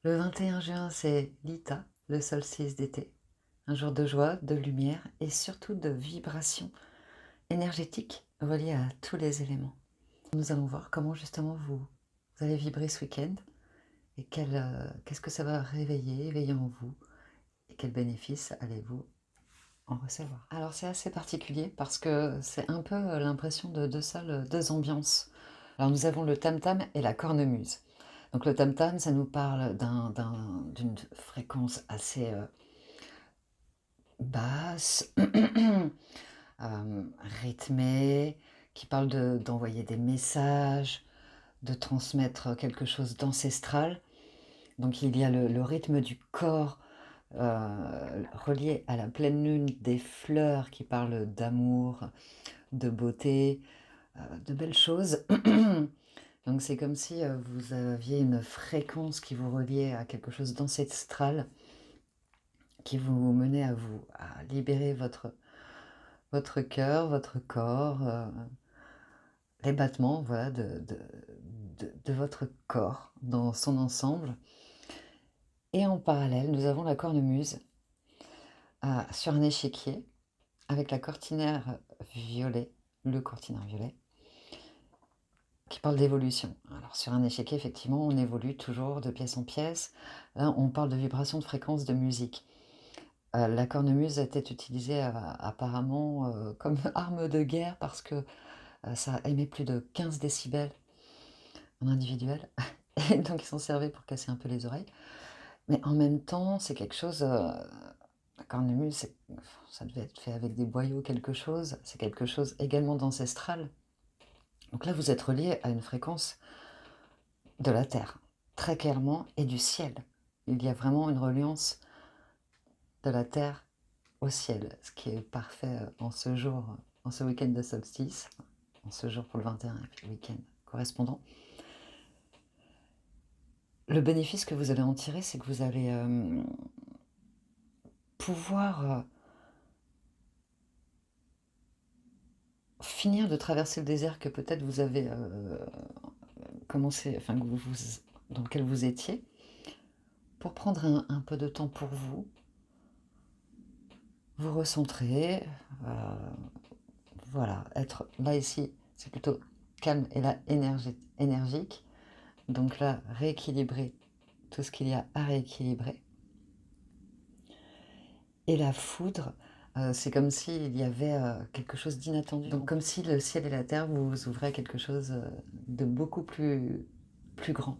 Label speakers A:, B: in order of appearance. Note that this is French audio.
A: Le 21 juin, c'est l'Ita, le solstice d'été. Un jour de joie, de lumière et surtout de vibration énergétique reliée à tous les éléments. Nous allons voir comment justement vous allez vibrer ce week-end et qu'est-ce que ça va éveiller en vous et quels bénéfices allez-vous en recevoir. Alors c'est assez particulier parce que c'est un peu l'impression de deux salles, deux ambiances. Alors nous avons le tam-tam et la cornemuse. Donc le tam-tam, ça nous parle d'une fréquence assez basse, rythmée, qui parle d'envoyer des messages, de transmettre quelque chose d'ancestral. Donc il y a le rythme du corps relié à la pleine lune des fleurs qui parle d'amour, de beauté, de belles choses. Donc c'est comme si vous aviez une fréquence qui vous reliait à quelque chose d'ancestral, qui vous menait à libérer votre cœur, votre corps, les battements voilà, de votre corps dans son ensemble. Et en parallèle, nous avons la cornemuse sur un échiquier avec la cortinaire violet, le cortinaire violet, qui parle d'évolution. Alors sur un échiquier, effectivement, on évolue toujours de pièce en pièce. Là, on parle de vibration, de fréquence, de musique. La cornemuse était utilisée apparemment comme arme de guerre parce que ça émet plus de 15 décibels en individuel. Et donc ils s'en servaient pour casser un peu les oreilles. Mais en même temps, c'est quelque chose, la cornemuse, ça devait être fait avec des boyaux, quelque chose. C'est quelque chose également d'ancestral. Donc là, vous êtes relié à une fréquence de la terre, très clairement, et du ciel. Il y a vraiment une reliance de la terre au ciel, ce qui est parfait en ce jour, en ce week-end de solstice, en ce jour pour le 21 et puis le week-end correspondant. Le bénéfice que vous allez en tirer, c'est que vous allez pouvoir finir de traverser le désert que peut-être vous avez commencé, enfin dans lequel vous étiez, pour prendre un peu de temps pour vous, vous recentrer, voilà, être là ici, c'est plutôt calme et là énergique. Donc là, rééquilibrer tout ce qu'il y a à rééquilibrer. Et la foudre, c'est comme s'il y avait quelque chose d'inattendu. Donc comme si le ciel et la terre vous ouvraient quelque chose de beaucoup plus grand.